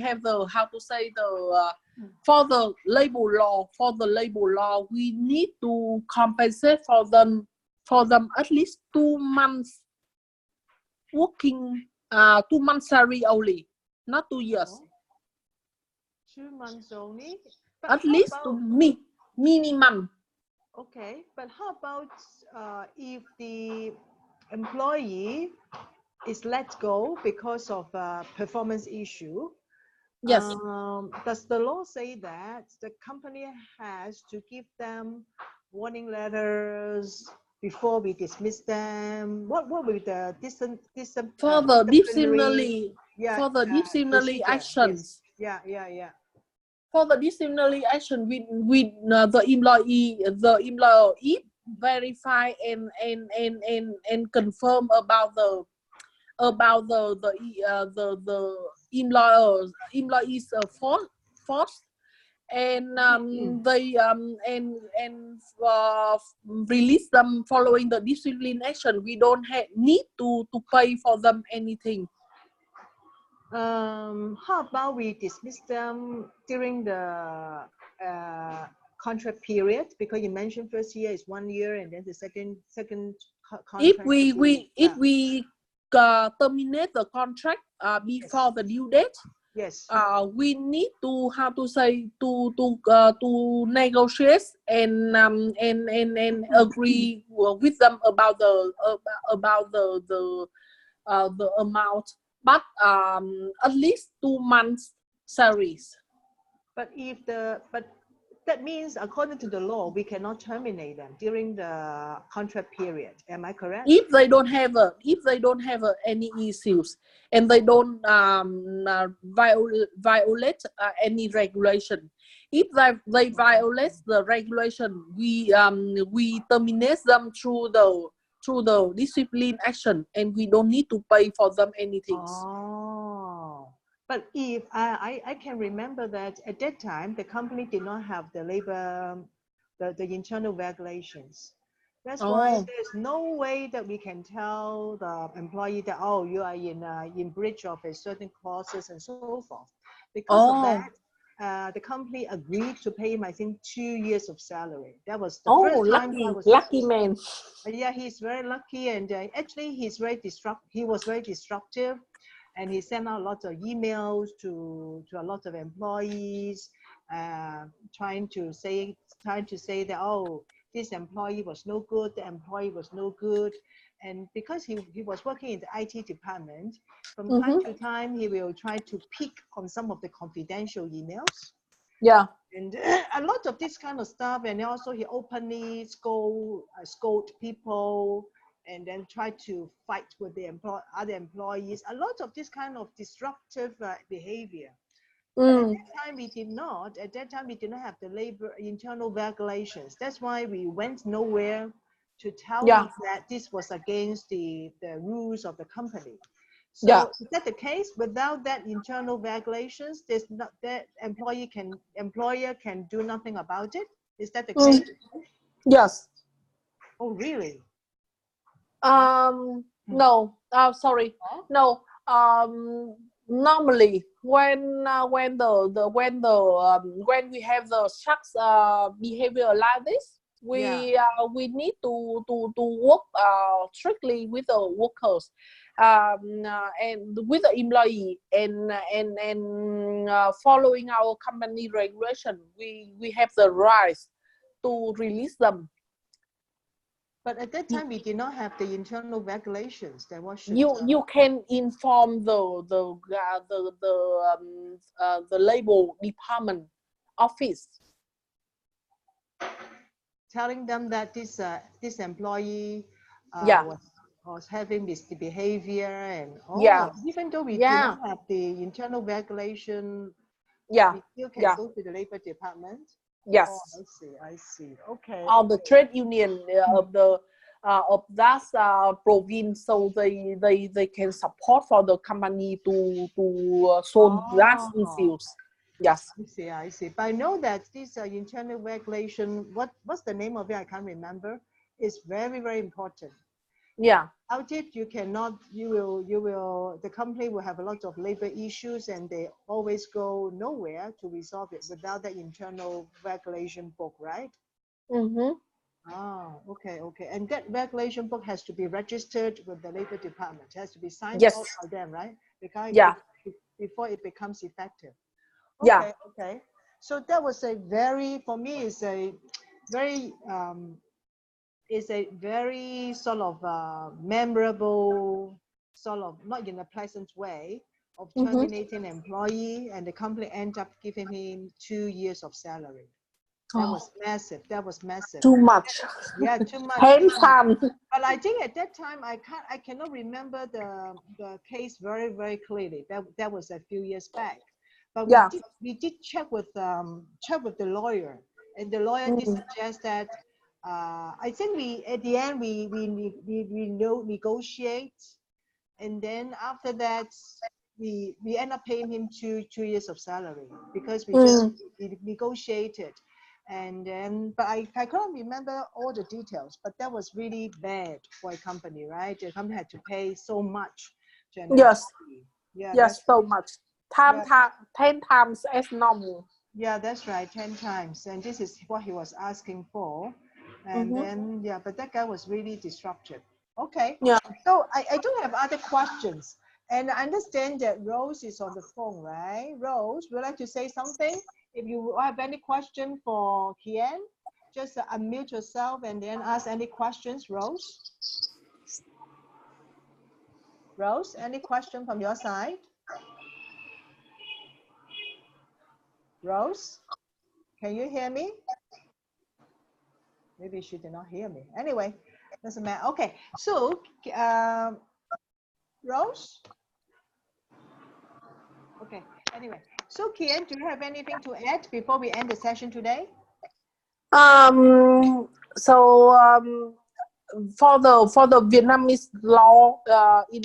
Speaker 2: have the how to say the for the labor law we need to compensate for them at least 2 months working 2 months salary only, not 2 years.
Speaker 1: 2 months only. But
Speaker 2: at least to minimum.
Speaker 1: Okay, but how about if the employee is let go because of a performance issue?
Speaker 2: Yes.
Speaker 1: Does the law say that the company has to give them warning letters before we dismiss them? What will be the
Speaker 2: disciplinary actions?
Speaker 1: Yes. Yeah.
Speaker 2: For the disciplinary action, with the employee verify and confirm about the employees force, and they release them following the discipline action. We don't need to pay for them anything.
Speaker 1: How about we dismiss them during the contract period? Because you mentioned first year is 1 year, and then the second contract.
Speaker 2: If we terminate the contract before the due date,
Speaker 1: yes,
Speaker 2: we need to to negotiate and agree with them about the amount, but at least 2 months salaries.
Speaker 1: But that means, according to the law, we cannot terminate them during the contract period. Am I correct?
Speaker 2: If they don't have any issues and they don't violate any regulation. If they violate the regulation, we terminate them through the discipline action, and we don't need to pay for them anything.
Speaker 1: Oh. But if I can remember that at that time, the company did not have the labor, the internal regulations. That's why there's no way that we can tell the employee that, oh, you are in breach of a certain clauses and so forth. Because of that, the company agreed to pay him, I think, 2 years of salary. That was the first time.
Speaker 2: Lucky man.
Speaker 1: Yeah, he's very lucky, and actually he was very disruptive. And he sent out lots of emails to a lot of employees, trying to say that, oh, this employee was no good, the employee was no good. And because he was working in the IT department, from time to time he will try to pick on some of the confidential emails.
Speaker 2: Yeah.
Speaker 1: And a lot of this kind of stuff, and also he openly scold people, and then try to fight with the other employees. A lot of this kind of disruptive behavior. At that time, we did not. At that time, we did not have the labor internal regulations. That's why we went nowhere to tell him that this was against the rules of the company. So is that the case? Without that internal regulations, there's not that employer can do nothing about it. Is that the case?
Speaker 2: Yes.
Speaker 1: Oh, really?
Speaker 2: No. Sorry. No. Normally, when we have the such behavior like this, we need to work strictly with the workers, and with the employee, and following our company regulation. We have the right to release them.
Speaker 1: But at that time, we did not have the internal regulations. That was
Speaker 2: you can inform the labor department office,
Speaker 1: telling them that this employee was having this behavior, and even though we do not have the internal regulation, we still can go to the labor department.
Speaker 2: Yes.
Speaker 1: I see. Okay.
Speaker 2: Or the trade union of that province, so they can support for the company to solve that issues. Yes.
Speaker 1: I see. But I know that this internal regulation, what's the name of it? I can't remember. It's very, very important.
Speaker 2: Yeah.
Speaker 1: Without it, the company will have a lot of labor issues, and they always go nowhere to resolve it without the internal regulation book, right?
Speaker 2: Mm-hmm.
Speaker 1: Okay. And that regulation book has to be registered with the labor department. It has to be signed off by them, right? Before it becomes effective. Okay. So that was for me, is a very sort of memorable, sort of, not in a pleasant way, of terminating an employee, and the company ended up giving him 2 years of salary. That was massive.
Speaker 2: Too much.
Speaker 1: Yeah, too much.
Speaker 2: 10 times.
Speaker 1: But I think at that time I cannot remember the case very, very clearly. That was a few years back. But we did check with the lawyer, and the lawyer did suggest that I think at the end we negotiate, and then after that we end up paying him 2 years of salary, because we negotiated. And then, but I can't remember all the details, but that was really bad for a company, right? The company had to pay so much to an employee.
Speaker 2: Yes, so much. 10 times as normal.
Speaker 1: Yeah, that's right, 10 times. And this is what he was asking for. And then, but that guy was really disruptive. Okay.
Speaker 2: Yeah.
Speaker 1: So I do have other questions. And I understand that Rose is on the phone, right? Rose, would you like to say something? If you have any question for Hien, just unmute yourself and then ask any questions, Rose. Rose, any question from your side? Rose, can you hear me? Maybe she did not hear me. Anyway, doesn't matter. Okay, so Rose? Okay, anyway. So Hien, do you have anything to add before we end the session today?
Speaker 2: For the Vietnamese law in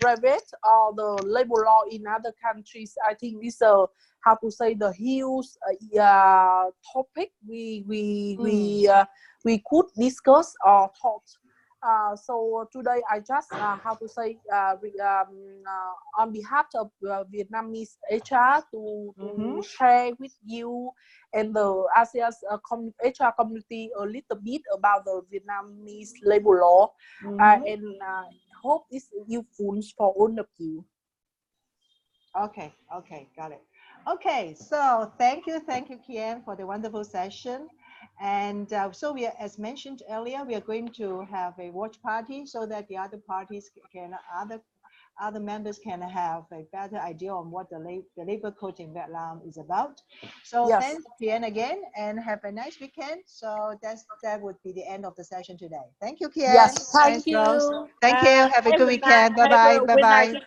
Speaker 2: private, or the labor law in other countries, I think this how to say, the huge topic we could discuss or talk. So today I just how to say, on behalf of Vietnamese HR to share with you and the ASEAN HR community a little bit about the Vietnamese labor law, and hope it's useful for all of you.
Speaker 1: Okay, got it. Okay, so thank you, Hien, for the wonderful session. And so we are, as mentioned earlier, we are going to have a watch party so that the other parties other members can have a better idea on what the labor code in Vietnam is about. So thanks, Hien, again, and have a nice weekend. So that would be the end of the session today. Thank you, Hien.
Speaker 2: Yes, thank you.
Speaker 1: Rose. Thank you. Have a good weekend. Bye-bye. Bye-bye.
Speaker 2: Bye.